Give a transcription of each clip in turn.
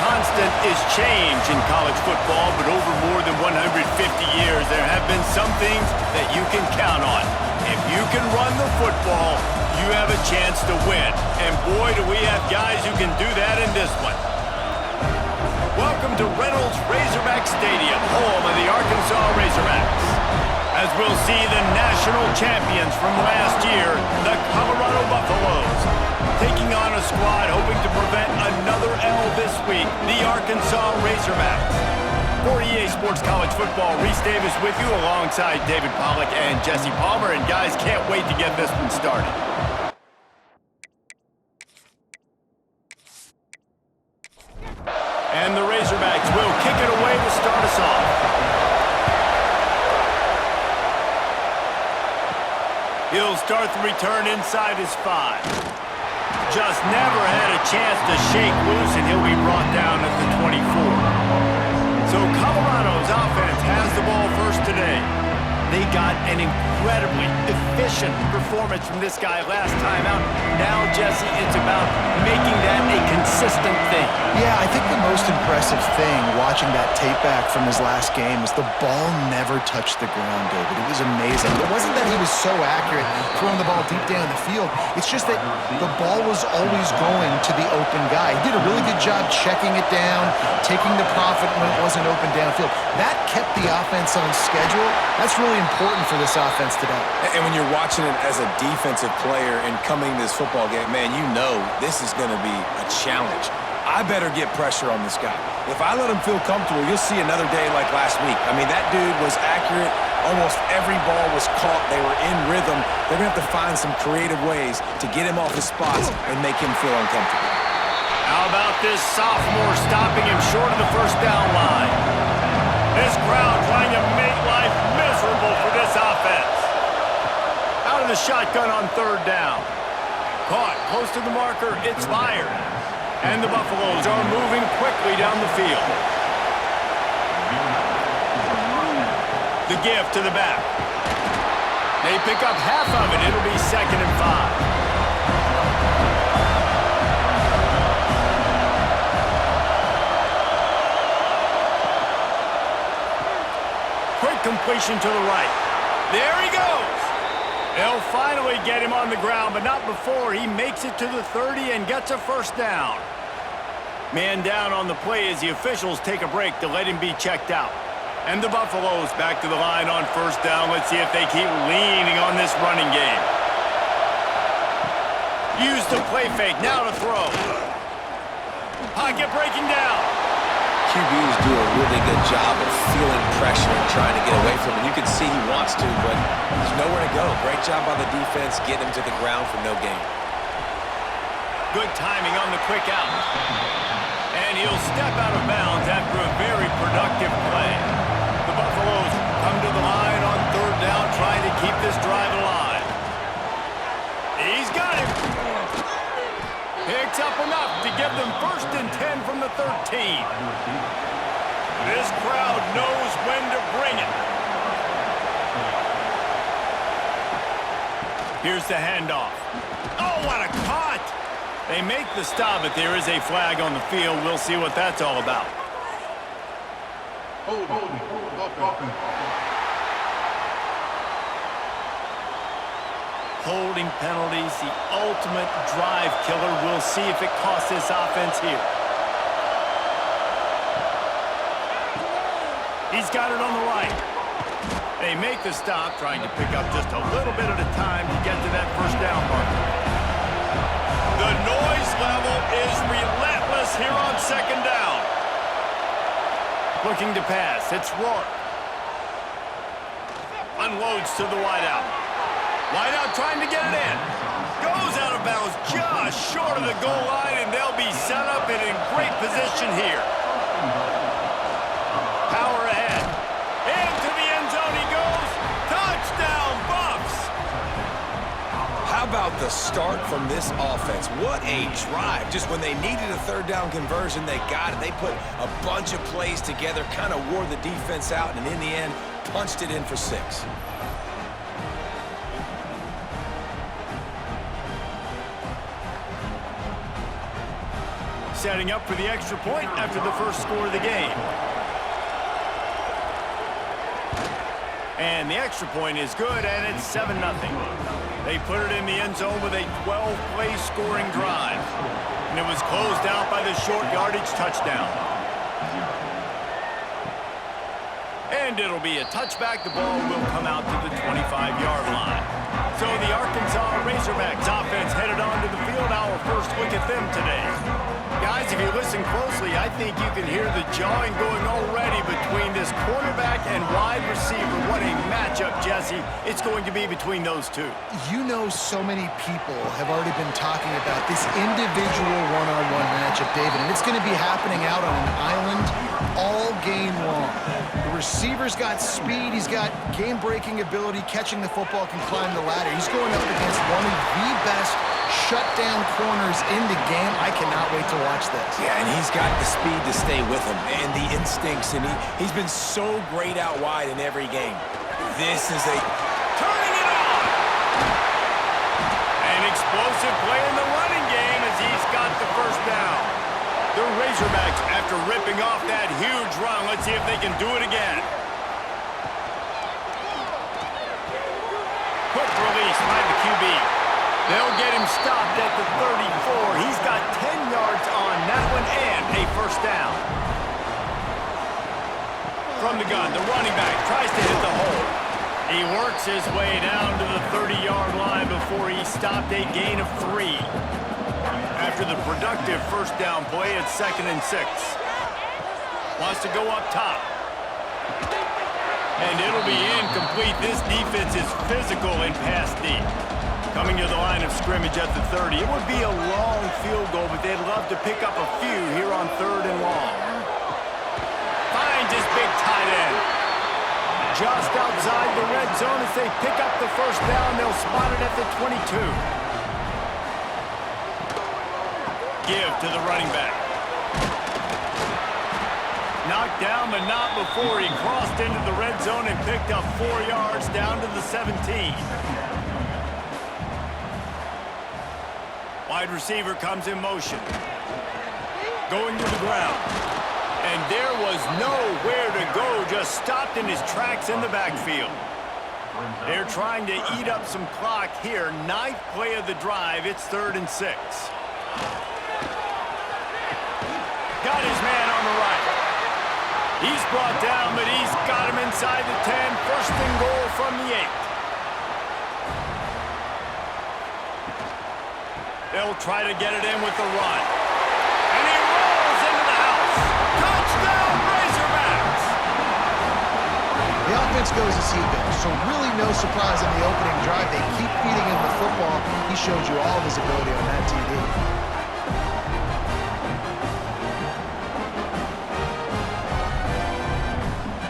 constant is change in college football, but over more than 150 years, there have been some things that you can count on. If you can run the football, you have a chance to win. And boy, do we have guys who can do that in this one. Welcome to Reynolds Razorback Stadium, home of the Arkansas Razorbacks. As we'll see the national champions from last year, the Colorado Buffaloes, taking on a squad hoping to prevent another L this week, the Arkansas Razorbacks. For EA Sports College Football, Reese Davis with you alongside David Pollack and Jesse Palmer. And guys, can't wait to get this one started. And the Razorbacks will kick it away to start us off. He'll start the return inside his 5. Just never had a chance to shake loose, and he'll be brought down at the 24. So Colorado's offense has the ball first today. They got an incredibly efficient performance from this guy last time out. Now, Jesse, it's about making that a consistent thing. Yeah, I think the most impressive thing watching that tape back from his last game is the ball never touched the ground, David. It was amazing. It wasn't that he was so accurate throwing the ball deep down the field. It's just that the ball was always going to the open guy. He did a really good job checking it down, taking the profit when it wasn't open downfield. That kept the offense on schedule. That's really important for this offense today. And when you're watching it as a defensive player and coming to this football game, man, you know this is going to be a challenge. I better get pressure on this guy. If I let him feel comfortable, you'll see another day like last week. I mean, that dude was accurate. Almost every ball was caught. They were in rhythm. They're going to have to find some creative ways to get him off his spots and make him feel uncomfortable. How about this sophomore stopping him short of the first down line? This crowd trying to make life miserable for this offense. Out of the shotgun on third down. Caught close to the marker. It's fired. And the Buffaloes are moving quickly down the field. The give to the back. They pick up half of it. It'll be 2nd and 5. Completion to the right. There he goes. They'll finally get him on the ground, but not before he makes it to the 30 and gets a first down. Man down on the play as the officials take a break to let him be checked out. And the Buffaloes back to the line on first down. Let's see if they keep leaning on this running game. Use the play fake. Now to throw. Pocket breaking down. QBs do a really good job of feeling pressure and trying to get away from it. You can see he wants to, but there's nowhere to go. Great job by the defense, getting him to the ground for no gain. Good timing on the quick out. And he'll step out of bounds after a very productive play. The Buffaloes come to the line on third down, trying to keep this drive alive. He's got him. Picks up enough to give them 1st and 10 from the 13. This crowd knows when to bring it. Here's the handoff. Oh, what a cut! They make the stop, but there is a flag on the field. We'll see what that's all about. Holding penalties, the ultimate drive killer. We'll see if it costs this offense here. He's got it on the right. They make the stop, trying to pick up just a little bit at a time to get to that first down marker. The noise level is relentless here on 2nd down. Looking to pass. It's Rourke. Unloads to the wideout. Wideout trying to get it in. Goes out of bounds just short of the goal line, and they'll be set up and in great position here. Power ahead. Into the end zone he goes. Touchdown, Buffs! How about the start from this offense? What a drive. Just when they needed a 3rd down conversion, they got it. They put a bunch of plays together, kind of wore the defense out, and in the end, punched it in for 6. setting up for the extra point after the first score of the game. And the extra point is good, and it's 7-0. They put it in the end zone with a 12-play scoring drive. And it was closed out by the short yardage touchdown. And it'll be a touchback. The ball will come out to the 25-yard line. So the Arkansas Razorbacks offense headed onto the field. Our first look at them today. Guys, if you listen closely, I think you can hear the jawing going already between this quarterback and wide receiver. What a matchup, Jesse, it's going to be between those two. You know, so many people have already been talking about this individual one-on-one matchup, David, and it's going to be happening out on an island all game long. The receiver's got speed, he's got game-breaking ability, catching the football, can climb the ladder. He's going up against one of the best shutdown corners in the game. I cannot wait to watch this. Yeah, and he's got the speed to stay with him and the instincts, and he's been so great out wide in every game. This is a turning it on. An explosive play in the running game as he's got the first down. The Razorbacks, after ripping off that huge run, let's see if they can do it again. Quick release by the QB. They'll get him stopped at the 34. He's got 10 yards on that one and a first down. From the gun, the running back tries to hit the hole. He works his way down to the 30-yard line before he stopped, a gain of 3. After the productive first down play, it's 2nd and 6. Wants to go up top. And it'll be incomplete. This defense is physical and pass deep. Coming to the line of scrimmage at the 30. It would be a long field goal, but they'd love to pick up a few here on 3rd and long. Finds his big tight end. Just outside the red zone as they pick up the first down. They'll spot it at the 22. Give to the running back. Knocked down, but not before he crossed into the red zone and picked up 4 yards down to the 17. Wide receiver comes in motion. Going to the ground. And there was nowhere to go, just stopped in his tracks in the backfield. They're trying to eat up some clock here. 9th play of the drive. It's 3rd and 6. Got his man on the right. He's brought down, but he's got him inside the 10. 1st and goal from the 8. They'll try to get it in with the run. And he rolls into the house. Touchdown, Razorbacks! The offense goes as he goes, so really no surprise in the opening drive. They keep feeding him the football. He showed you all of his ability on that TD.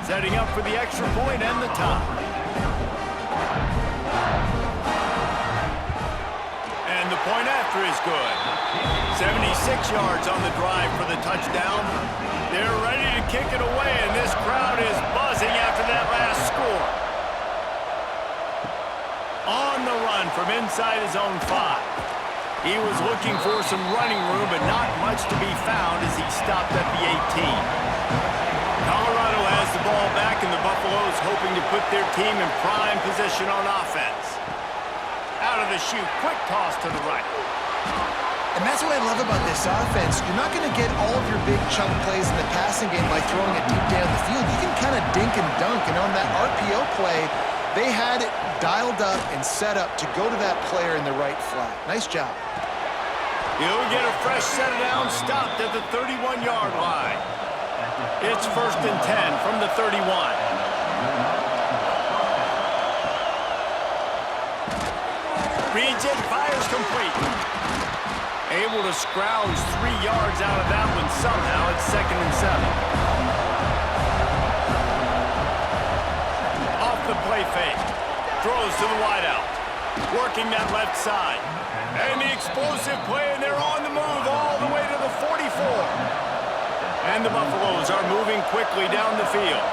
Setting up for the extra point and the top. And the point after is good. 76 yards on the drive for the touchdown. They're ready to kick it away, and this crowd is buzzing after that last score. On the run from inside his own 5. He was looking for some running room, but not much to be found as he stopped at the 18. Colorado has the ball back, and the Buffaloes hoping to put their team in prime position on offense. Out of the chute, quick toss to the right. And that's what I love about this offense. You're not going to get all of your big chunk plays in the passing game by throwing it deep down the field. You can kind of dink and dunk, and on that RPO play, they had it dialed up and set up to go to that player in the right flat. Nice job. He'll get a fresh set down, stopped at the 31-yard line. It's 1st and 10 from the 31. Reads it, fires complete. Able to scrounge 3 yards out of that one somehow. It's 2nd and 7. Off the play fake. Throws to the wideout. Working that left side. And the explosive play, and they're on the move all the way to the 44. And the Buffaloes are moving quickly down the field.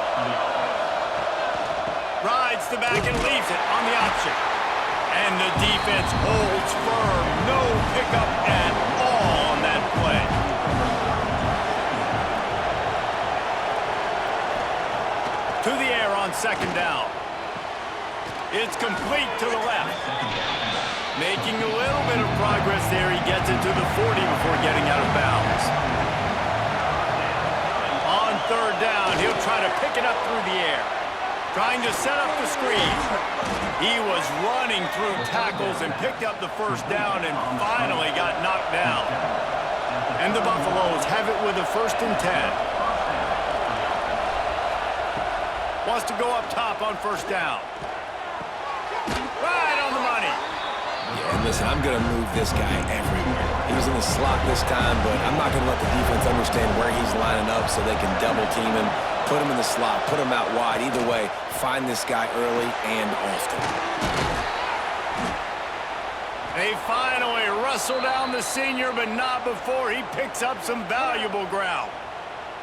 Rides the back and leaves it on the option. And the defense holds firm. No pickup at all on that play. To the air on second down. It's complete to the left. Making a little bit of progress there. He gets it to the 40 before getting out of bounds. On third down, he'll try to pick it up through the air. Trying to set up the screen. He was running through tackles and picked up the first down and finally got knocked down. And the Buffaloes have it with a 1st and 10. Wants to go up top on first down. Right on the money. Yeah, and listen, I'm going to move this guy everywhere. He was in the slot this time, but I'm not going to let the defense understand where he's lining up so they can double team him, put him in the slot, put him out wide. Either way, find this guy early and often. They finally wrestle down the senior, but not before he picks up some valuable ground.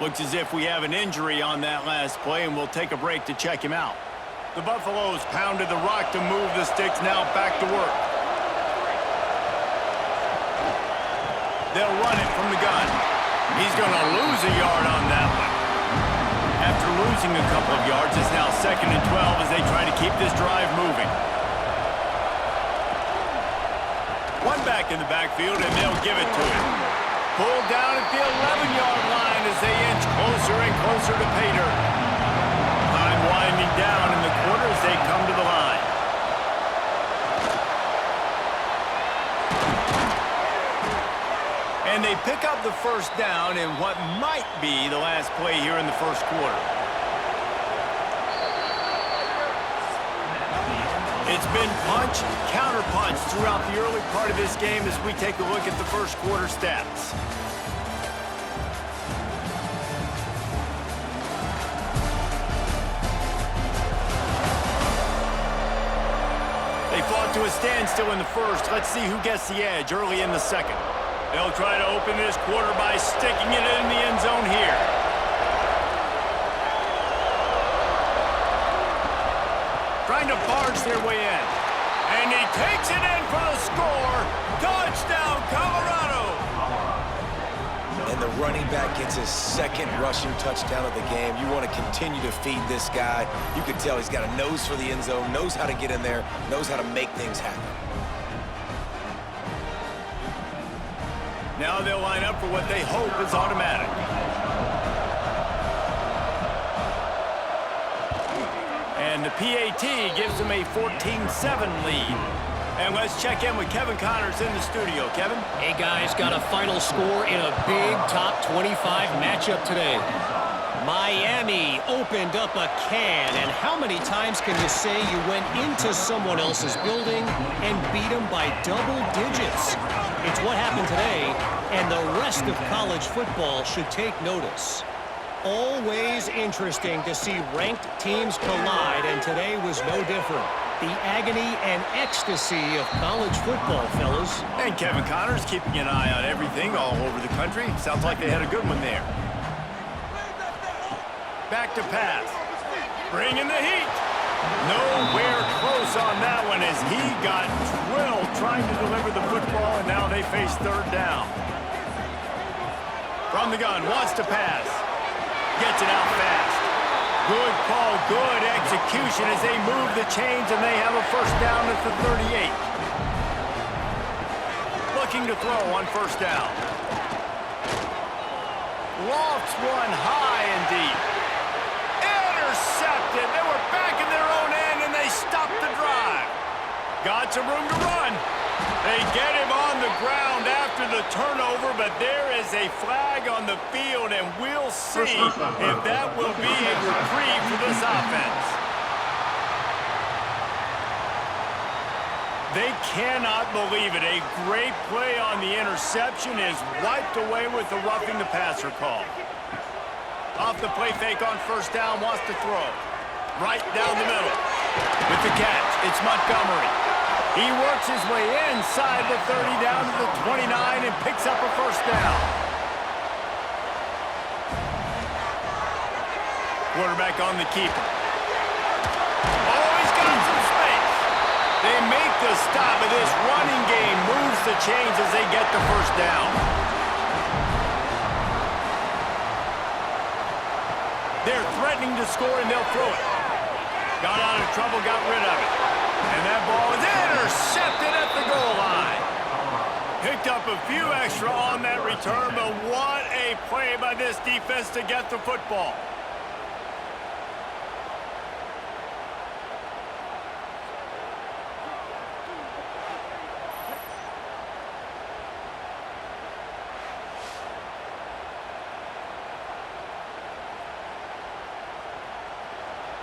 Looks as if we have an injury on that last play, and we'll take a break to check him out. The Buffaloes pounded the rock to move the sticks, now back to work. They'll run it from the gun. He's going to lose a yard on that one. After losing a couple of yards, it's now 2nd and 12 as they try to keep this drive moving. One back in the backfield, and they'll give it to him. Pulled down at the 11-yard line as they inch closer and closer to pay dirt. Time winding down in the quarter as they come to the line. And they pick up the first down in what might be the last play here in the first quarter. It's been punch, counter-punch throughout the early part of this game as we take a look at the first quarter stats. They fought to a standstill in the first. Let's see who gets the edge early in the second. They'll try to open this quarter by sticking it in the end zone here. Trying to barge their way in. And he takes it in for the score. Touchdown, Colorado! And the running back gets his 2nd rushing touchdown of the game. You want to continue to feed this guy. You can tell he's got a nose for the end zone, knows how to get in there, knows how to make things happen. Now they'll line up for what they hope is automatic. And the PAT gives them a 14-7 lead. And let's check in with Kevin Connors in the studio. Kevin? Hey, guys, got a final score in a big top 25 matchup today. Miami opened up a can, and how many times can you say you went into someone else's building and beat them by double digits? It's what happened today, and the rest of college football should take notice. Always interesting to see ranked teams collide, and today was no different. The agony and ecstasy of college football, fellas. And Kevin Connors keeping an eye on everything all over the country. Sounds like they had a good one there. Back to pass. Bringing the heat. Nowhere close on that one as he got drilled trying to deliver the football, and now they face third down. From the gun, wants to pass. Gets it out fast. Good call, good execution as they move the chains, and they have a first down at the 38. Looking to throw on first down. Lofts one high and deep. Intercepted. They were back in their own end, and they stopped the drive. Got some room to run. They get him on the ground after the turnover, but there is a flag on the field, and we'll see if that will be a reprieve for this offense. They cannot believe it. A great play on the interception is wiped away with the roughing the passer call. Off the play fake on first down, wants to throw. Right down the middle. With the catch, it's Montgomery. He works his way inside the 30 down to the 29 and picks up a first down. Quarterback on the keeper. Oh, he's got some space. They make the stop, but this running game moves the chains as they get the first down. They're threatening to score, and they'll throw it. Got out of trouble, got rid of it. And that ball is intercepted at the goal line. Picked up a few extra on that return, but what a play by this defense to get the football.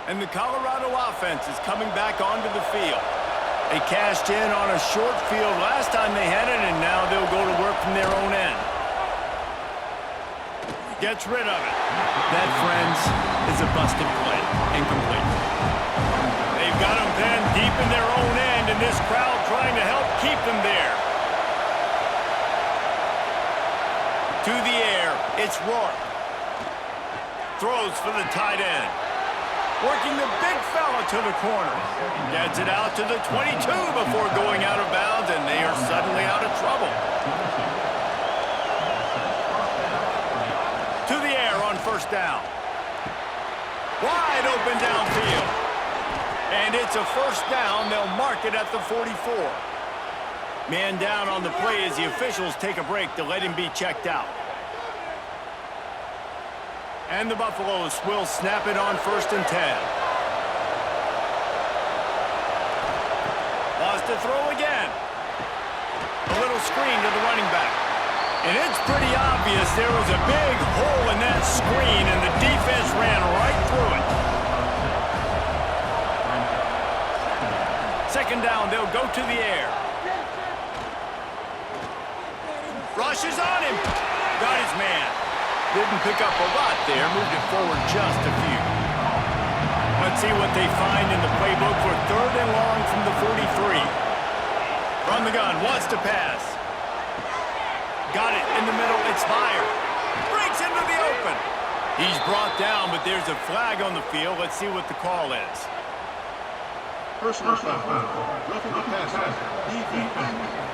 And the Colorado offense is coming back onto the field. They cashed in on a short field last time they had it, and now they'll go to work from their own end. Gets rid of it. That, friends, is a busted play. Incomplete. They've got them pinned deep in their own end, and this crowd trying to help keep them there. To the air, it's Rourke. Throws for the tight end. Working the big fella to the corner. Gets it out to the 22 before going out of bounds, and they are suddenly out of trouble. To the air on first down. Wide open downfield. And it's a first down. They'll mark it at the 44. Man down on the play as the officials take a break to let him be checked out. And the Buffaloes will snap it on 1st and 10. Lost to throw again. A little screen to the running back. And it's pretty obvious there was a big hole in that screen, and the defense ran right through it. 2nd down, they'll go to the air. Rushes on him. Got his man. Didn't pick up a lot there, moved it forward just a few. Let's see what they find in the playbook for 3rd and long from the 43. From the gun, wants to pass. Got it in the middle, it's fired. Breaks into the open. He's brought down, but there's a flag on the field. Let's see what the call is. Personal foul. Roughing the passer. Defense.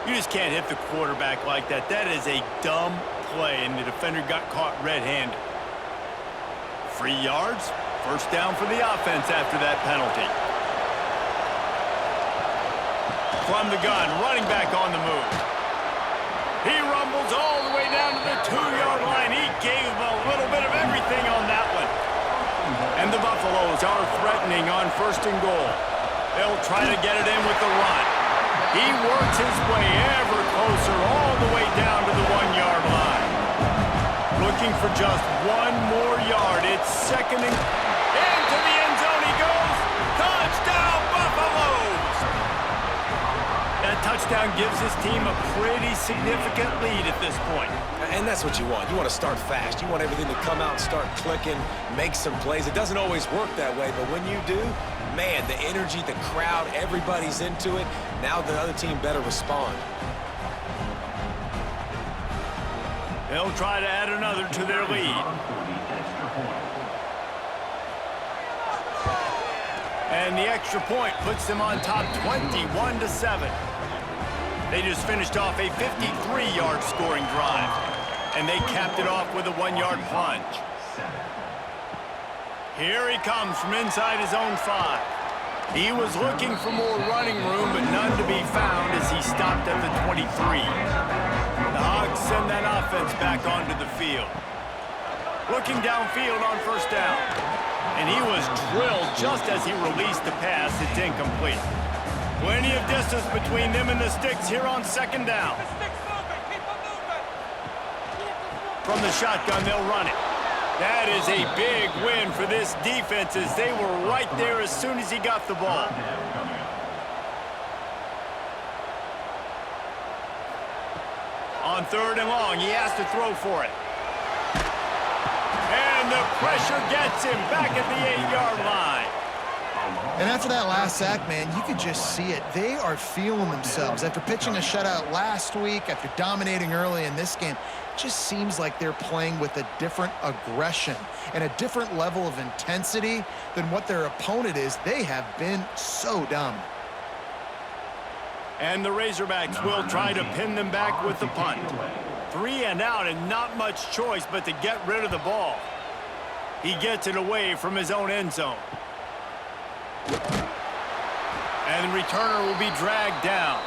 You just can't hit the quarterback like that. That is a dumb play, and the defender got caught red-handed. 3 yards, 1st down for the offense after that penalty. From the gun, running back on the move. He rumbles all the way down to the 2-yard line. He gave a little bit of everything on that one. And the Buffaloes are threatening on 1st and goal. They'll try to get it in with the run. He works his way ever closer all the way down to the 1-yard line. Looking for just 1 more yard. It's 2nd and... Into the end zone he goes. Touchdown, Buffaloes! That touchdown gives his team a pretty significant lead at this point. And that's what you want. You want to start fast. You want everything to come out and start clicking, make some plays. It doesn't always work that way, but when you do, man, the energy, the crowd, everybody's into it. Now the other team better respond. They'll try to add another to their lead. And the extra point puts them on top 21-7. They just finished off a 53-yard scoring drive. And they capped it off with a 1-yard plunge. Here he comes from inside his own 5. He was looking for more running room, but none to be found as he stopped at the 23. The Hogs send that offense back onto the field. Looking downfield on 1st down. And he was drilled just as he released the pass. It's incomplete. Plenty of distance between them and the sticks here on 2nd down. From the shotgun, they'll run it. That is a big win for this defense as they were right there as soon as he got the ball. On 3rd and long, he has to throw for it. And the pressure gets him back at the 8-yard line. And after that last sack, man, you could just see it. They are feeling themselves. After pitching a shutout last week, after dominating early in this game, it just seems like they're playing with a different aggression and a different level of intensity than what their opponent is. They have been so dominant. And the Razorbacks will try to pin them back with the punt. 3 and out and not much choice but to get rid of the ball. He gets it away from his own end zone. And the returner will be dragged down.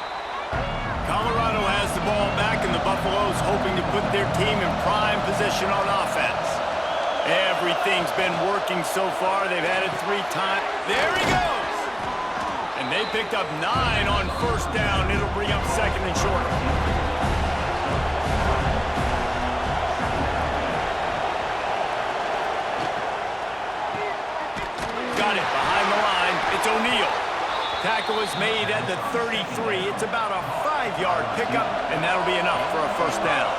Colorado has the ball back, and the Buffaloes hoping to put their team in prime position on offense. Everything's been working so far. They've had it 3 times. There he goes! And they picked up 9 on first down. It'll bring up second and short. Got it behind the line. It's O'Neal. Tackle is made at the 33. It's about a 5-yard pickup, and that'll be enough for a first down.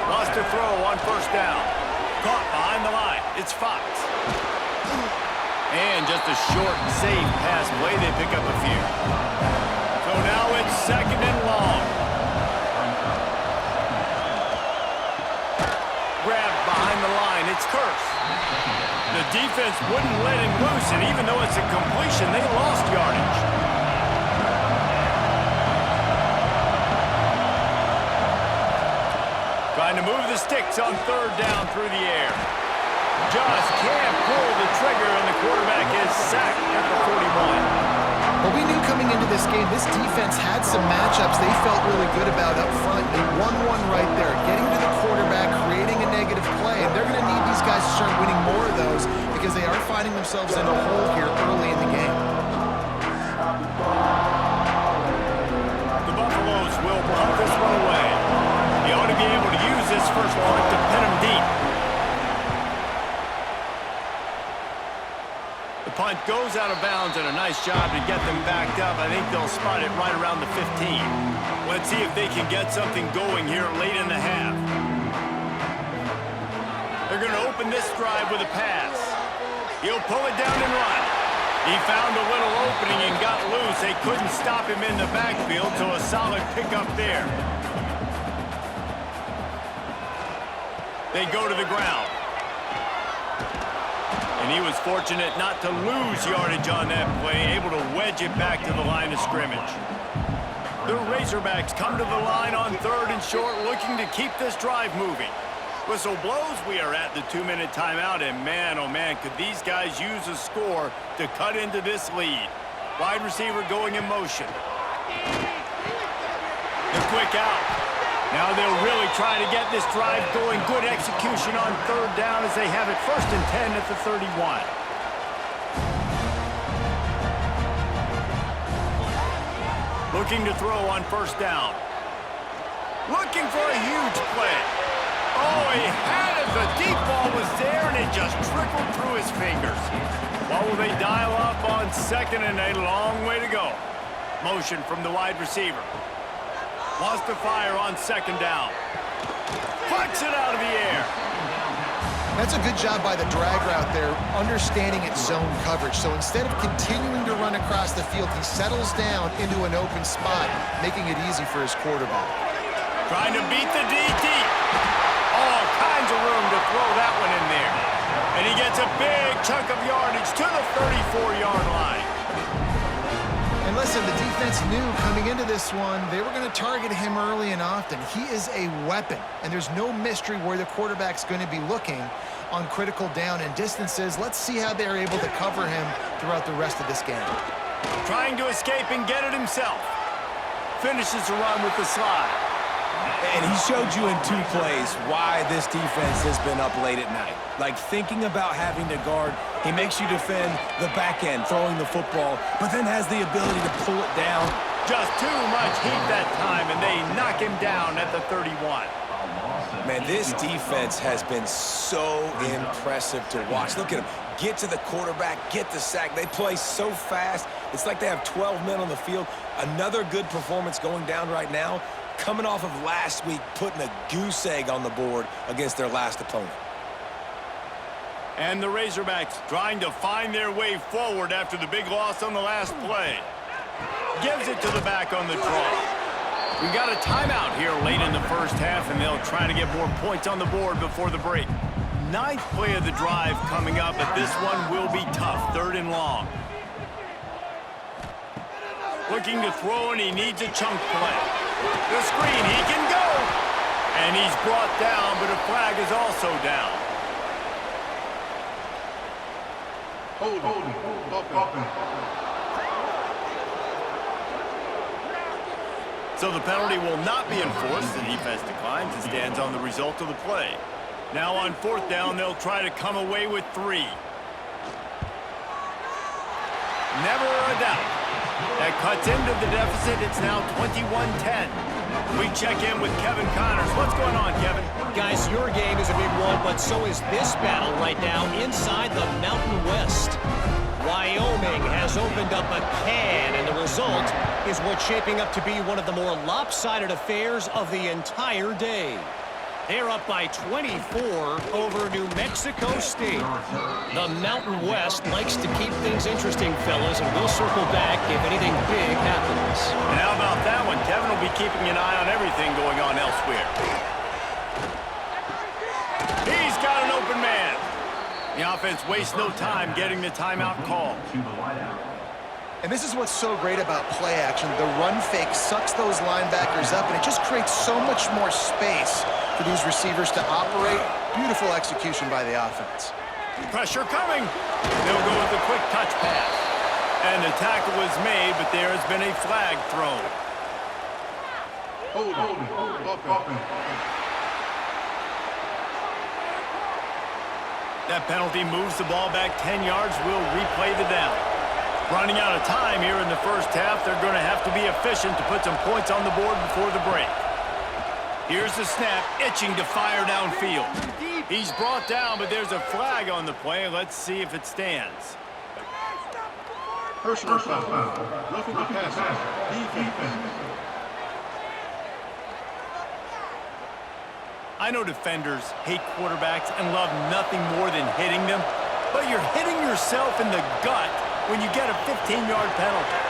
Lost to throw on first down. Caught behind the line. It's Fox. And just a short, safe pass play. They pick up a few. So now it's second and long. Grab behind the line. It's Curse. The defense wouldn't let him loose, and even though it's a completion, they lost yardage. Trying to move the sticks on third down through the air. Just can't pull the trigger, and the quarterback is sacked at the 41. But we knew coming into this game, this defense had some matchups they felt really good about up front. They won one right there, getting to the quarterback, creating a negative play. And they're going to need these guys to start winning more of those because they are finding themselves in a hole here early in the game. The Buffaloes will punt this one away. He ought to be able to use this first punt to pin him deep. The punt goes out of bounds, and a nice job to get them backed up. I think they'll spot it right around the 15. Let's see if they can get something going here late in the half. They're going to open this drive with a pass. He'll pull it down and run. He found a little opening and got loose. They couldn't stop him in the backfield, so a solid pickup there. They go to the ground. And he was fortunate not to lose yardage on that play, able to wedge it back to the line of scrimmage. The Razorbacks come to the line on third and short, looking to keep this drive moving. Whistle blows, we are at the 2-minute timeout, and man, oh man, could these guys use a score to cut into this lead. Wide receiver going in motion. The quick out. Now they'll really try to get this drive going. Good execution on third down as they have it first and 10 at the 31. Looking to throw on first down. Looking for a huge play. Oh, he had it. The deep ball was there, and it just trickled through his fingers. What will they dial up on second and a long way to go? Motion from the wide receiver. Lost the fire on second down. Puts it out of the air. That's a good job by the drag route there, understanding its zone coverage. So instead of continuing to run across the field, he settles down into an open spot, making it easy for his quarterback. Trying to beat the D deep. All kinds of room to throw that one in there. And he gets a big chunk of yardage to the 34-yard line. And listen, the defense knew coming into this one, they were going to target him early and often. He is a weapon, and there's no mystery where the quarterback's going to be looking on critical down and distances. Let's see how they're able to cover him throughout the rest of this game. Trying to escape and get it himself. Finishes the run with the slide. And he showed you in 2 plays why this defense has been up late at night. Like thinking about having to guard, he makes you defend the back end, throwing the football, but then has the ability to pull it down. Just too much heat that time, and they knock him down at the 31. Man, this defense has been so impressive to watch. Look at him. Get to the quarterback, get the sack. They play so fast. It's like they have 12 men on the field. Another good performance going down right now, coming off of last week, putting a goose egg on the board against their last opponent. And the Razorbacks trying to find their way forward after the big loss on the last play. Gives it to the back on the draw. We've got a timeout here late in the first half, and they'll try to get more points on the board before the break. 9th play of the drive coming up, but this one will be tough. 3rd and long. Looking to throw, and he needs a chunk play. The screen, he And he's brought down, but a flag is also down. Holding. Offense. So the penalty will not be enforced. The defense declines and stands on the result of the play. Now on 4th down, they'll try to come away with 3. Never a doubt. That cuts into the deficit. It's now 21-10. We check in with Kevin Connors. What's going on, Kevin? Guys, your game is a big one, but so is this battle right now inside the Mountain West. Wyoming has opened up a can, and the result is what's shaping up to be one of the more lopsided affairs of the entire day. They're up by 24 over New Mexico State. The Mountain West likes to keep things interesting, fellas, and we'll circle back if anything big happens. And how about that one? Kevin will be keeping an eye on everything going on elsewhere. He's got an open man. The offense wastes no time getting the timeout call. And this is what's so great about play action. The run fake sucks those linebackers up, and it just creates so much more space for these receivers to operate. Beautiful execution by the offense. Pressure coming. They'll go with a quick touch pass. And the tackle is made, but there has been a flag thrown. Holding. Offense. That penalty moves the ball back 10 yards. We'll replay the down. Running out of time here in the first half. They're going to have to be efficient to put some points on the board before the break. Here's the snap, itching to fire downfield. He's brought down, but there's a flag on the play. Let's see if it stands. Personal foul. Roughing the passer. Defense. I know defenders hate quarterbacks and love nothing more than hitting them, but you're hitting yourself in the gut when you get a 15-yard penalty.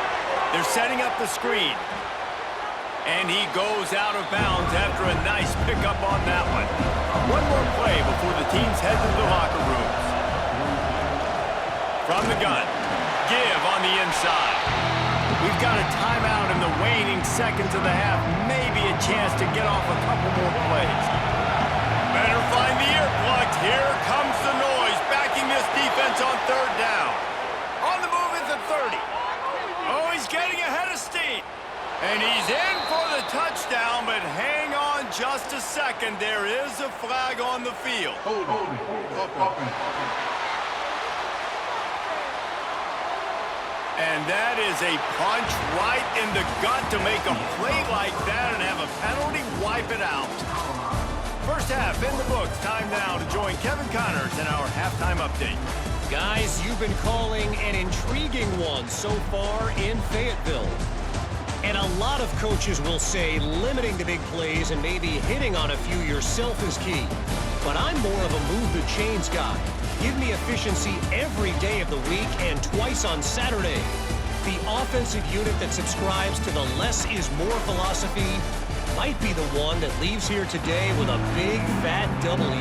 They're setting up the screen. And he goes out of bounds after a nice pickup on that one. One more play before the teams head to the locker rooms. From the gun, give on the inside. We've got a timeout in the waning seconds of the half. Maybe a chance to get off a couple more plays. Better find the earplugs. Here comes the noise, backing this defense on 3rd down. On the move at the 30. Oh, he's getting ahead of steam. And he's in for the touchdown, but hang on just a second. There is a flag on the field. Holding. Offense. And that is a punch right in the gut to make a play like that and have a penalty wipe it out. First half in the books. Time now to join Kevin Connors in our halftime update. Guys, you've been calling an intriguing one so far in Fayetteville. And a lot of coaches will say limiting the big plays and maybe hitting on a few yourself is key. But I'm more of a move the chains guy. Give me efficiency every day of the week and twice on Saturday. The offensive unit that subscribes to the less is more philosophy might be the one that leaves here today with a big fat W.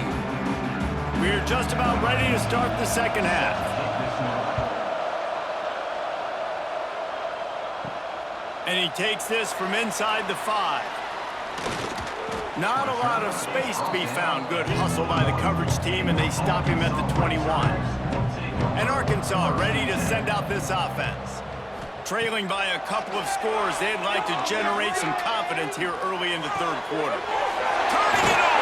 We're just about ready to start the second half. And he takes this from inside the 5. Not a lot of space to be found. Good hustle by the coverage team, and they stop him at the 21. And Arkansas ready to send out this offense. Trailing by a couple of scores, they'd like to generate some confidence here early in the 3rd quarter. Turning it on!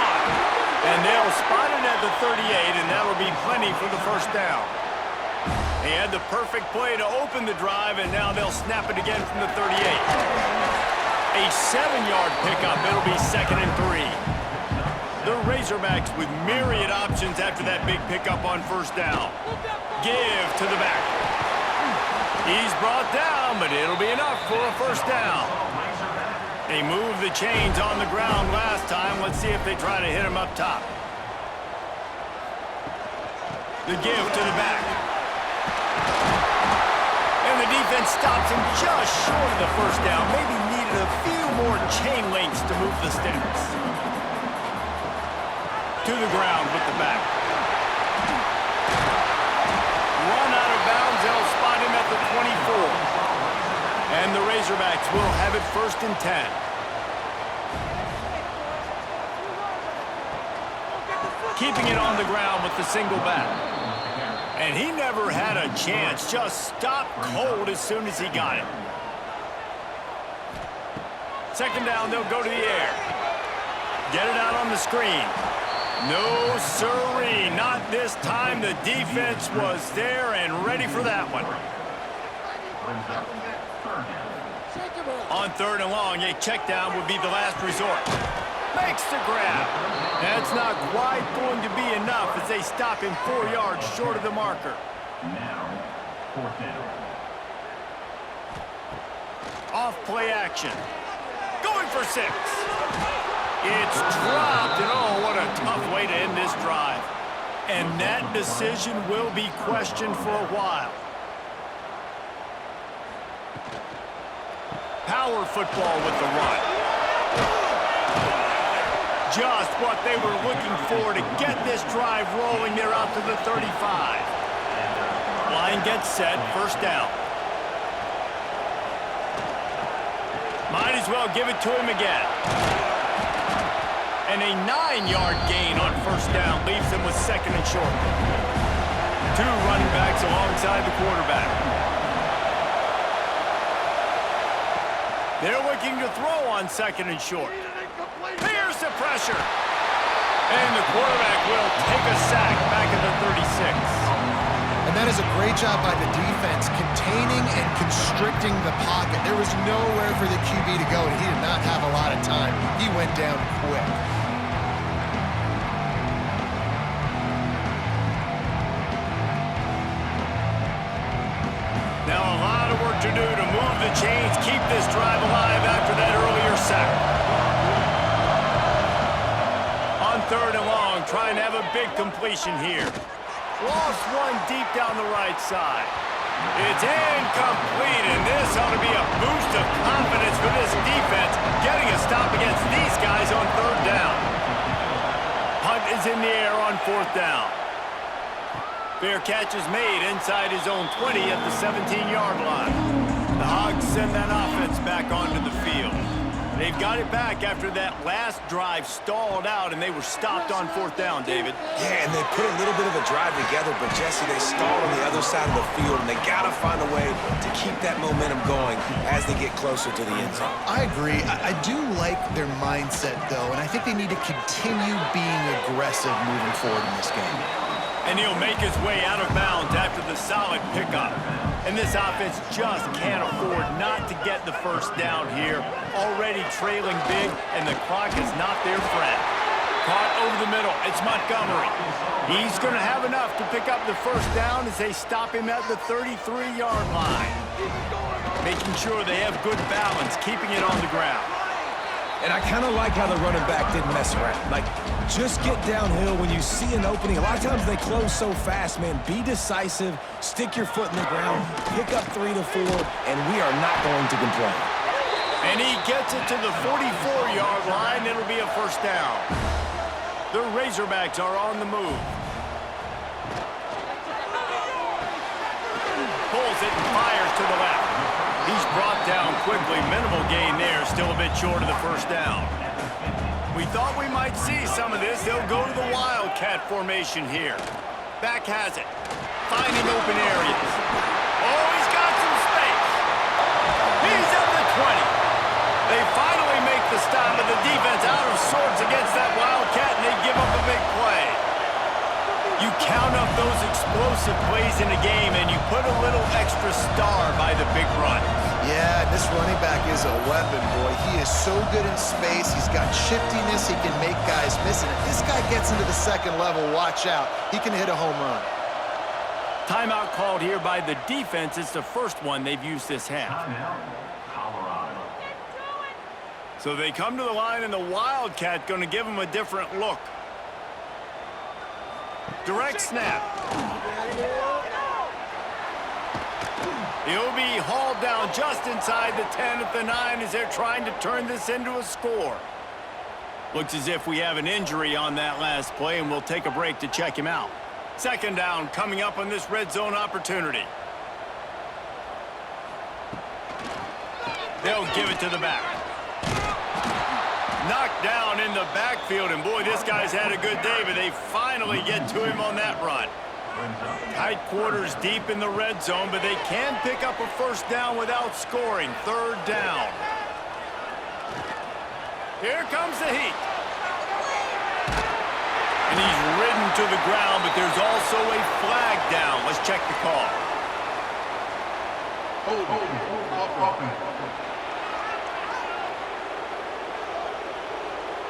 And they'll spot it at the 38, and that'll be plenty for the first down. They had the perfect play to open the drive, and now they'll snap it again from the 38. A 7-yard pickup. It'll be 2nd and 3. The Razorbacks with myriad options after that big pickup on 1st down. Give to the back. He's brought down, but it'll be enough for a 1st down. They moved the chains on the ground last time. Let's see if they try to hit him up top. The give to the back. And the defense stops him just short of the 1st down. Maybe needed a few more chain links to move the sticks. To the ground with the back. Run out of bounds. They'll spot him at the 24. And the Razorbacks will have it 1st and 10. keeping it on the ground with the single back. And he never had a chance, just stopped cold as soon as he got it. Second down, they'll go to the air. Get it out on the screen. No siree, not this time. The defense was there and ready for that one. On third and long, a check down would be the last resort. Makes the grab. That's not quite going to be enough as they stop him 4 yards short of the marker. Now, fourth down. Off play action. Going for 6. It's dropped, and oh, what a tough way to end this drive. And that decision will be questioned for a while. Power football with the run. Just what they were looking for to get this drive rolling. They're out to the 35. Line gets set, first down. Might as well give it to him again. And a 9-yard gain on first down leaves them with second and short. 2 running backs alongside the quarterback. They're looking to throw on second and short. Here's the pressure. And the quarterback will take a sack back at the 36. And that is a great job by the defense, containing and constricting the pocket. There was nowhere for the QB to go, and he did not have a lot of time. He went down quick. Now a lot of work to do to move the chains, keep this drive alive after that earlier sack. On third and long, trying to have a big completion here. Lost one deep down the right side. It's incomplete, and this ought to be a boost of confidence for this defense, getting a stop against these guys on third down. Hunt is in the air on fourth down. Fair catch is made inside his own 20 at the 17-yard line. The Hogs send that offense back onto the field. They've got it back after that last drive stalled out, and they were stopped on fourth down, David. Yeah, and they put a little bit of a drive together, but Jesse, they stalled on the other side of the field, and they got to find a way to keep that momentum going as they get closer to the end zone. I agree. I do like their mindset, though, and I think they need to continue being aggressive moving forward in this game. And he'll make his way out of bounds after the solid pickup. And this offense just can't afford not to get the first down here. Already trailing big, and the clock is not their friend. Caught over the middle. It's Montgomery. He's going to have enough to pick up the first down as they stop him at the 33-yard line. Making sure they have good balance, keeping it on the ground. And I kind of like how the running back didn't mess around. Like, just get downhill when you see an opening. A lot of times they close so fast, man. Be decisive, stick your foot in the ground, pick up 3 to 4, and we are not going to complain. And he gets it to the 44-yard line. It'll be a first down. The Razorbacks are on the move. Pulls it and fires to the left. He's brought down quickly. Minimal gain there. Still a bit short of the first down. We thought we might see some of this. They'll go to the Wildcat formation here. Back has it. Finding open areas. Oh, he's got some space. He's at the 20. They finally make the stop, but the defense out of sorts against that Wildcat, and they give up a big play. You count up those explosive plays in a game, and you put a little extra star by the big run. Yeah, this running back is a weapon, boy. He is so good in space. He's got shiftiness. He can make guys miss. And if this guy gets into the second level, watch out. He can hit a home run. Timeout called here by the defense. It's the first one they've used this half. Colorado. So they come to the line, and the Wildcat going to give them a different look. Direct snap. He'll be hauled down just inside the 10 at the 9 as they're trying to turn this into a score. Looks as if we have an injury on that last play, and we'll take a break to check him out. Second down coming up on this red zone opportunity. They'll give it to the back. knocked down in the backfield, and boy, this guy's had a good day, but they finally get to him on that run. Tight quarters deep in the red zone, but they can pick up a first down without scoring. Third down. Here comes the heat. And he's ridden to the ground, but there's also a flag down. Let's check the call.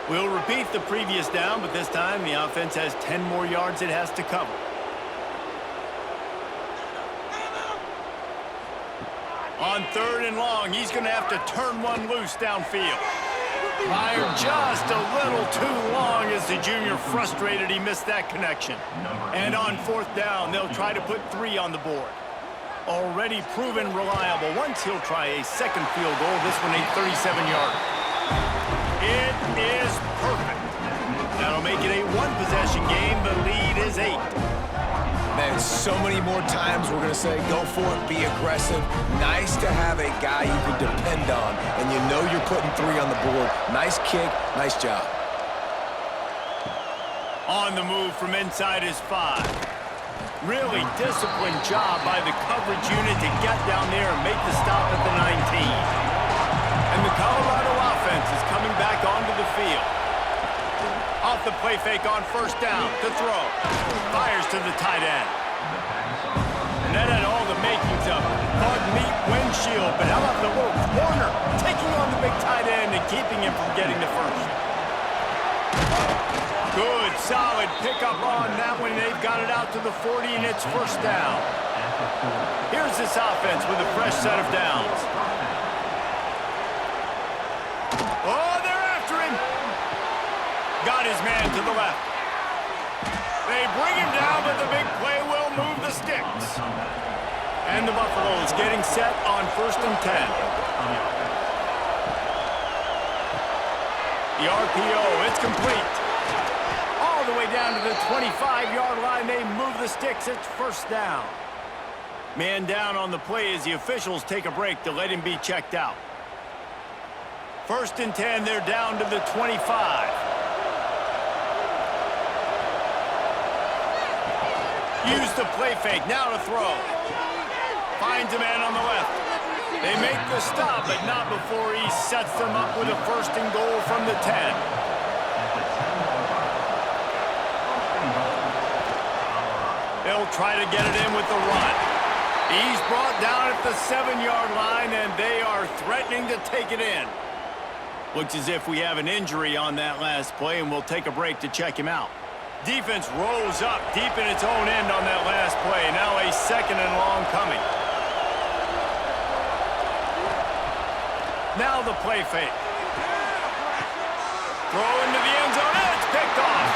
We'll repeat the previous down, but this time the offense has 10 more yards it has to cover. On third and long, he's going to have to turn one loose downfield. Fired just a little too long as the junior frustrated he missed that connection. And on fourth down, they'll try to put 3 on the board. Already proven reliable. Once he'll try a second field goal, this one a 37-yarder. It is perfect. That'll make it a one-possession game. The lead is 8. Man, so many more times we're going to say, go for it, be aggressive. Nice to have a guy you can depend on, and you know you're putting 3 on the board. Nice kick, nice job. On the move from inside his 5. Really disciplined job by the coverage unit to get down there and make the stop at the 19. And the Colorado offense is coming back onto the field. Off the play fake on first down to throw. Fires to the tight end. And that had all the makings of bug meat windshield. But how about the little corner taking on the big tight end and keeping him from getting the first? Good, solid pickup on that one. They've got it out to the 40, and it's first down. Here's this offense with a fresh set of downs. Oh, they're after him. Got his man to the left. They bring him down, but the big play will move the sticks. And the Buffaloes getting set on first and 10. The RPO, it's complete. All the way down to the 25-yard line. They move the sticks. It's first down. Man down on the play as the officials take a break to let him be checked out. First and 10, they're down to the 25. Use the play fake, now to throw. Finds a man on the left. They make the stop, but not before he sets them up with a first and goal from the 10. They'll try to get it in with the run. He's brought down at the 7-yard line, and they are threatening to take it in. Looks as if we have an injury on that last play, and we'll take a break to check him out. Defense rolls up deep in its own end on that last play. Now a second and long coming. Now the play fake. Throw into the end zone, and it's picked off.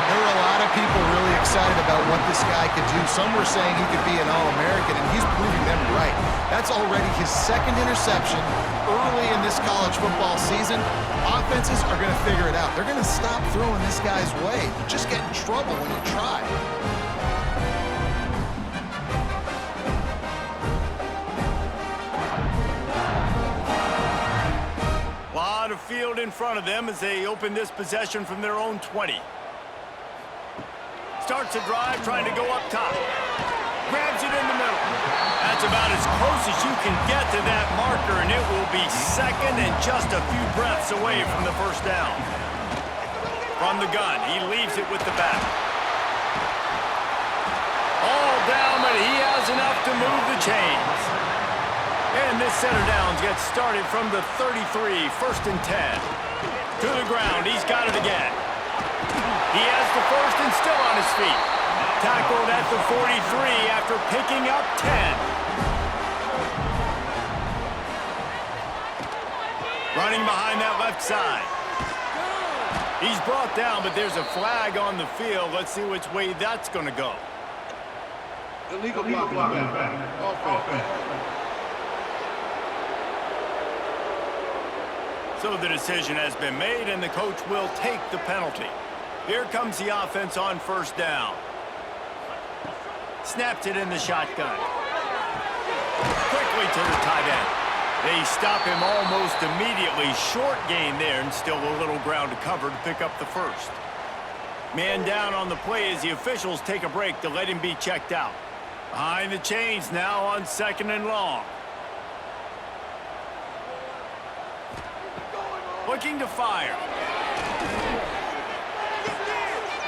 There were a lot of people really excited about what this guy could do. Some were saying he could be an All-American, and he's proving them right. That's already his second interception early in this college football season. Offenses are going to figure it out. They're going to stop throwing this guy's way. You just get in trouble when you try. A lot of field in front of them as they open this possession from their own 20. Starts a drive trying to go up top. Grabs it in the middle. That's about as close as you can get to that marker, and it will be second and just a few breaths away from the first down. From the gun, he leaves it with the back. All down, but he has enough to move the chains. And this set of downs gets started from the 33, first and 10. To the ground, he's got it again. He has the first and still on his feet. Tackled at the 43 after picking up 10. Running behind that left side. He's brought down, but there's a flag on the field. Let's see which way that's going to go. Illegal blocking. Offense. So the decision has been made, and the coach will take the penalty. Here comes the offense on first down. Snaps it in the shotgun. Quickly to the tight end. They stop him almost immediately. Short gain there and still a little ground to cover to pick up the first. Man down on the play as the officials take a break to let him be checked out. Behind the chains now on 2nd and long. Looking to fire.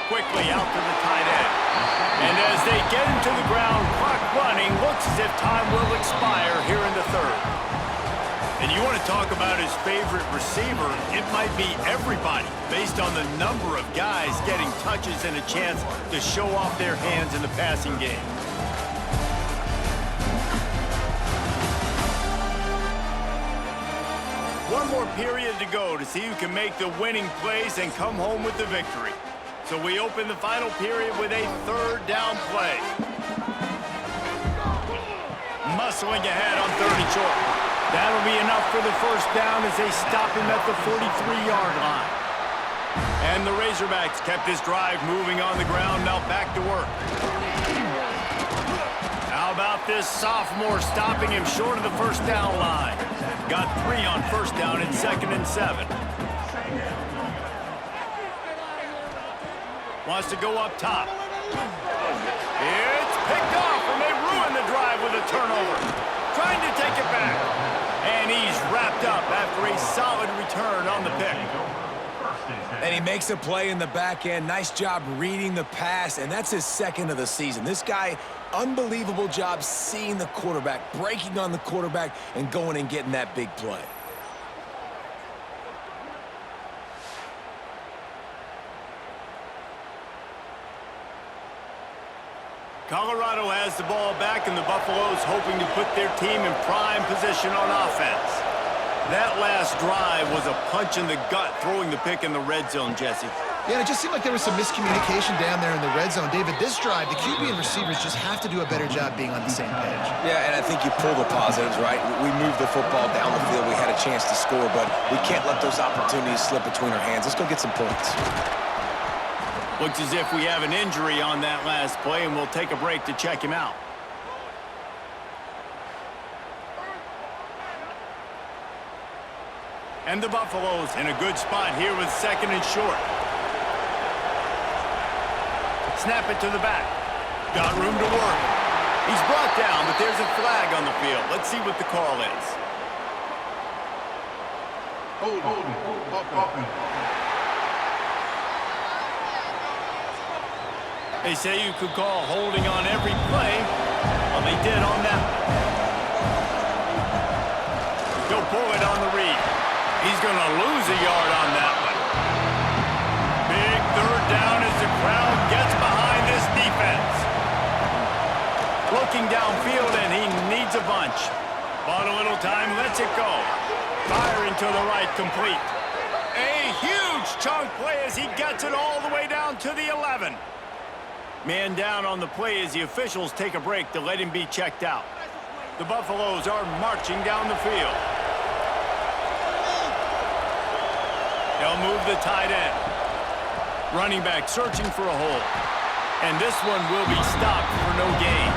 Quickly out to the tight end. And as they get him to the ground, clock running, looks as if time will expire here in the 3rd. And you want to talk about his favorite receiver, it might be everybody, based on the number of guys getting touches and a chance to show off their hands in the passing game. One more period to go to see who can make the winning plays and come home with the victory. So we open the final period with a 3rd down play. Muscling ahead on 3rd and short. That'll be enough for the first down as they stop him at the 43-yard line. And the Razorbacks kept this drive moving on the ground, now back to work. How about this sophomore stopping him short of the first down line? Got 3 on first down and 2nd and 7. Wants to go up top. It's picked off, and they ruin the drive with a turnover. Trying to take it back. And he's wrapped up after a solid return on the pick. And he makes a play in the back end. Nice job reading the pass, and that's his 2nd of the season. This guy, unbelievable job seeing the quarterback, breaking on the quarterback, and going and getting that big play. Colorado has the ball back, and the Buffaloes hoping to put their team in prime position on offense. That last drive was a punch in the gut, throwing the pick in the red zone, Jesse. Yeah, and it just seemed like there was some miscommunication down there in the red zone. David, this drive, the QB and receivers just have to do a better job being on the same page. Yeah, and I think you pull the positives, right? We moved the football down the field. We had a chance to score, but we can't let those opportunities slip between our hands. Let's go get some points. Looks as if we have an injury on that last play, and we'll take a break to check him out. And the Buffaloes in a good spot here with 2nd and short. Snap it to the back. Got room to work. He's brought down, but there's a flag on the field. Let's see what the call is. Holding. They say you could call holding on every play. Well, they did on that one. He'll pull it on the read. He's going to lose a yard on that one. Big 3rd down as the crowd gets behind this defense. Looking downfield, and he needs a bunch. Bought a little time, lets it go. Firing to the right, complete. A huge chunk play as he gets it all the way down to the 11. Man down on the play as the officials take a break to let him be checked out. The Buffaloes are marching down the field. They'll move the tight end. Running back searching for a hole. And this one will be stopped for no gain.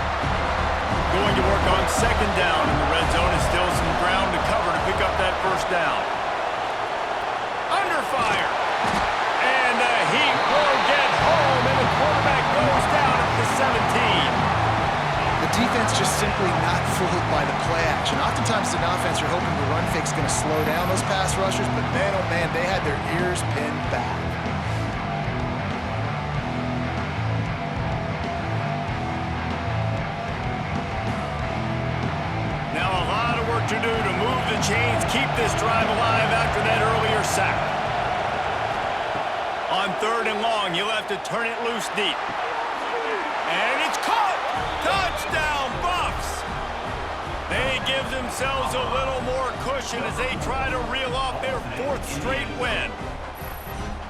Going to work on 2nd down in the red zone, and still some ground to cover to pick up that first down. Under fire. And the heat will get home, and the quarterback goes down at the 17. The defense just simply not fooled by the play action. Oftentimes, an offense are hoping the run fake's going to slow down those pass rushers, but man, oh man, they had their ears pinned back. Now a lot of work to do to move the chains, keep this drive alive after that earlier sack. On 3rd and long, you'll have to turn it loose deep. And it's caught! Touchdown, Buffs! They give themselves a little more cushion as they try to reel off their 4th straight win.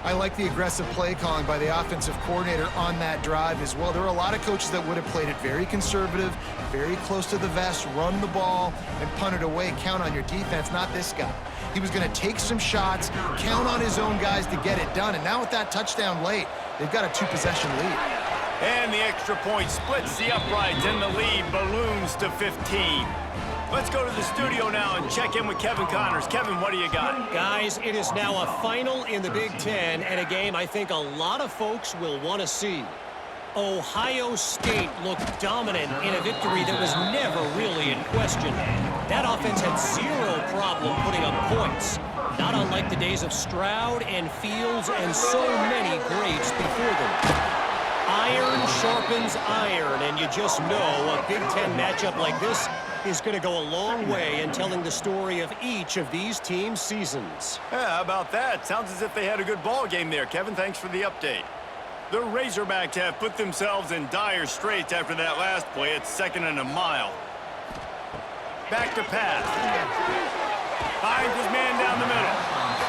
I like the aggressive play calling by the offensive coordinator on that drive as well. There are a lot of coaches that would have played it very conservative, very close to the vest, run the ball, and punt it away. Count on your defense, not this guy. He was going to take some shots, count on his own guys to get it done. And now with that touchdown late, they've got a 2-possession lead. And the extra point splits the uprights, and the lead balloons to 15. Let's go to the studio now and check in with Kevin Connors. Kevin, what do you got? Guys, it is now a final in the Big Ten and a game I think a lot of folks will want to see. Ohio State looked dominant in a victory that was never really in question. That offense had zero problem putting up points, not unlike the days of Stroud and Fields and so many greats before them. Iron sharpens iron, and you just know a Big Ten matchup like this is going to go a long way in telling the story of each of these teams' seasons. Yeah, how about that? Sounds as if they had a good ball game there. Kevin, thanks for the update. The Razorbacks have put themselves in dire straits after that last play. It's 2nd and a mile. Back to pass. Finds his man down the middle.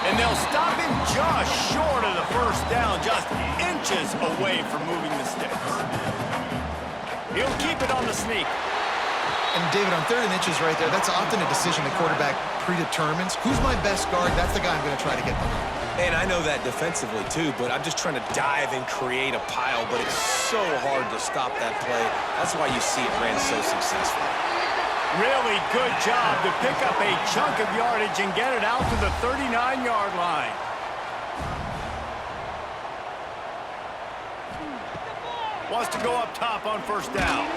And they'll stop him just short of the first down, just inches away from moving the sticks. He'll keep it on the sneak. And David, on 3rd and inches right there, that's often a decision the quarterback predetermines. Who's my best guard? That's the guy I'm going to try to get behind. And I know that defensively, too, but I'm just trying to dive and create a pile, but it's so hard to stop that play. That's why you see it ran so successfully. Really good job to pick up a chunk of yardage and get it out to the 39-yard line. Wants to go up top on 1st down.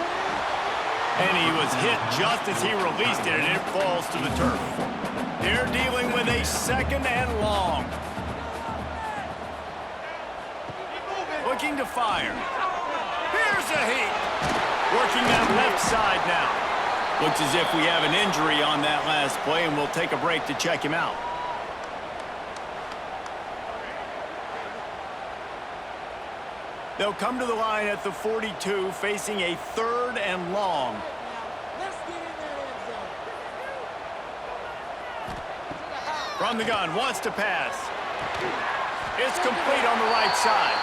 And he was hit just as he released it, and it falls to the turf. They're dealing with a 2nd and long. Looking to fire. Here's a heat. Working that left side now. Looks as if we have an injury on that last play, and we'll take a break to check him out. They'll come to the line at the 42, facing a 3rd and long. From the gun, wants to pass. It's complete on the right side.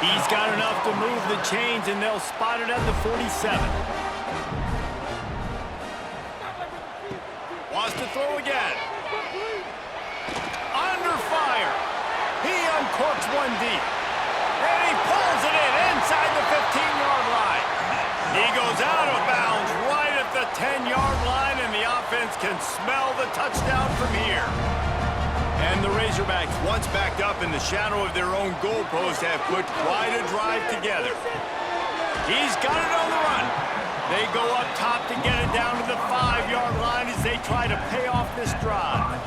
He's got enough to move the chains, and they'll spot it at the 47. Wants to throw again. Under fire. He uncorks one deep. And he pulls it in inside the 15-yard line. He goes out of bounds right at the 10-yard line, and the offense can smell the touchdown from here. And the Razorbacks, once backed up in the shadow of their own goalpost, have put quite a drive together. He's got it on the run. They go up top to get it down to the 5-yard line as they try to pay off this drive.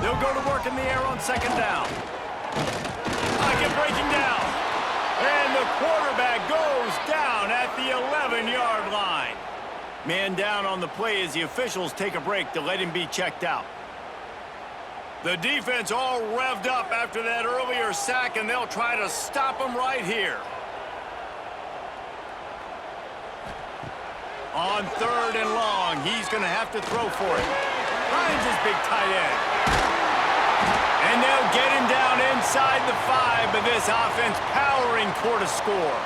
They'll go to work in the air on 2nd down. Pocket breaking down. And the quarterback goes down at the 11-yard line. Man down on the play as the officials take a break to let him be checked out. The defense all revved up after that earlier sack, and they'll try to stop him right here. On 3rd and long, he's going to have to throw for it. Finds his big tight end. And they'll get him down inside the 5, but this offense powering toward a score.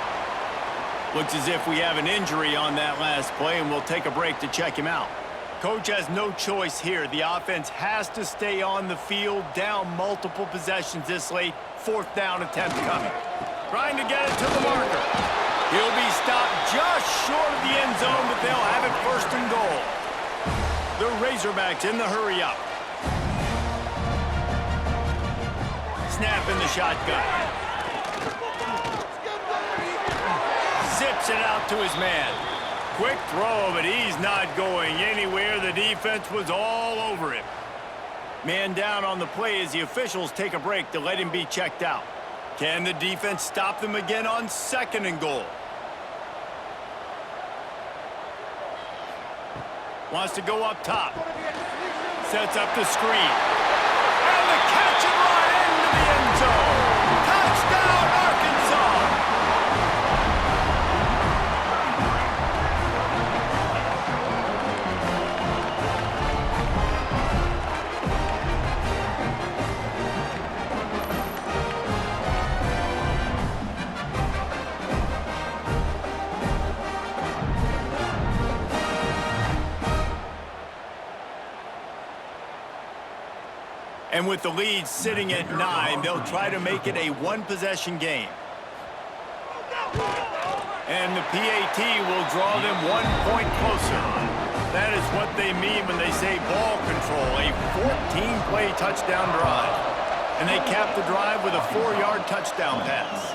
Looks as if we have an injury on that last play, and we'll take a break to check him out. Coach has no choice here. The offense has to stay on the field, down multiple possessions this late. 4th down attempt coming. Trying to get it to the marker. He'll be stopped just short of the end zone, but they'll have it 1st and goal. The Razorbacks in the hurry up. Snap in the shotgun. Zips it out to his man. Quick throw, but he's not going anywhere. The defense was all over him. Man down on the play as the officials take a break to let him be checked out. Can the defense stop them again on 2nd and goal? Wants to go up top. Sets up the screen. And the catch and run into the end zone. Touchdown, Arkansas! And with the lead sitting at 9, they'll try to make it a one-possession game. And the PAT will draw them 1 point closer. That is what they mean when they say ball control, a 14-play touchdown drive. And they cap the drive with a 4-yard touchdown pass.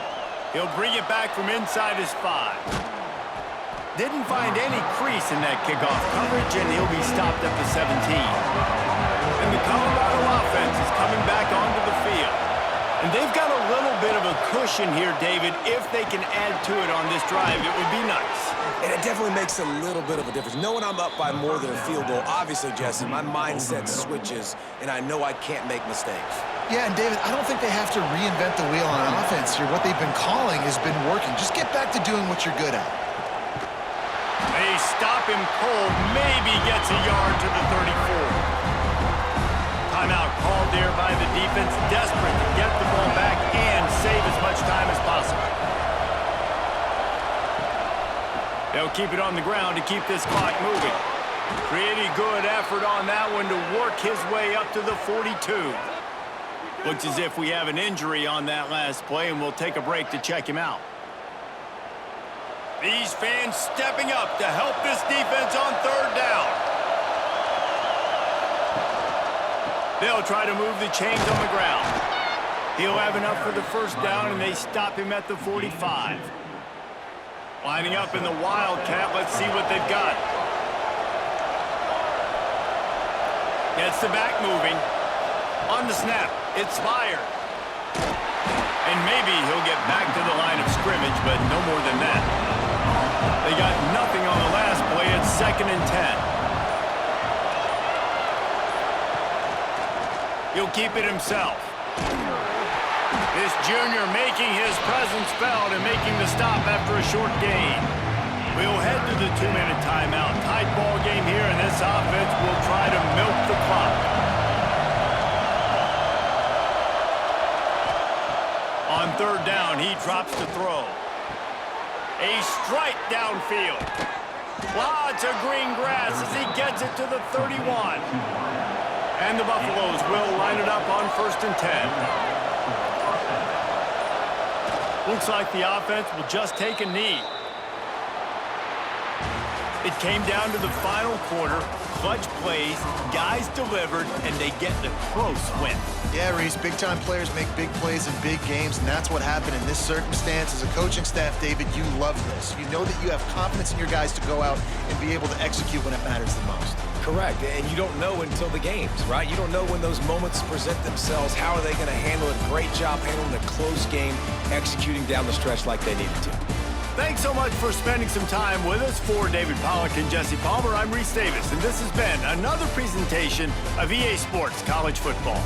He'll bring it back from inside his 5. Didn't find any crease in that kickoff coverage, and he'll be stopped at the 17. And the Colorado offense is coming back onto the field. And they've got a little bit of a cushion here, David. If they can add to it on this drive, it would be nice. And it definitely makes a little bit of a difference. Knowing I'm up by more than a field goal, obviously, Jesse, my mindset switches, and I know I can't make mistakes. Yeah, and David, I don't think they have to reinvent the wheel on offense here. What they've been calling has been working. Just get back to doing what you're good at. They stop him cold, maybe gets a yard to the 34. Timeout called there by the defense, desperate to get the ball back and save as much time as possible. They'll keep it on the ground to keep this clock moving. Pretty good effort on that one to work his way up to the 42. Looks as if we have an injury on that last play, and we'll take a break to check him out. These fans stepping up to help this defense on 3rd down. They'll try to move the chains on the ground. He'll have enough for the 1st down, and they stop him at the 45. Lining up in the Wildcat. Let's see what they've got. Gets the back moving. On the snap, it's fired. And maybe he'll get back to the line of scrimmage, but no more than that. They got nothing on the last play. It's 2nd and 10. He'll keep it himself. This junior making his presence felt and making the stop after a short gain. We'll head to the 2-minute timeout. Tight ball game here, and this offense will try to milk the clock. On 3rd down, he drops to throw. A strike downfield. Lots of green grass as he gets it to the 31. And the Buffaloes will line it up on 1st and 10. Looks like the offense will just take a knee. It came down to the final quarter. Clutch plays, guys delivered, and they get the close win. Yeah, Reese, big-time players make big plays in big games, and that's what happened in this circumstance. As a coaching staff, David, you love this. You know that you have confidence in your guys to go out and be able to execute when it matters the most. Correct, and you don't know until the games, right? You don't know when those moments present themselves. How are they going to handle it? Great job handling a close game, executing down the stretch like they needed to. Thanks so much for spending some time with us. For David Pollack and Jesse Palmer, I'm Reese Davis, and this has been another presentation of EA Sports College Football.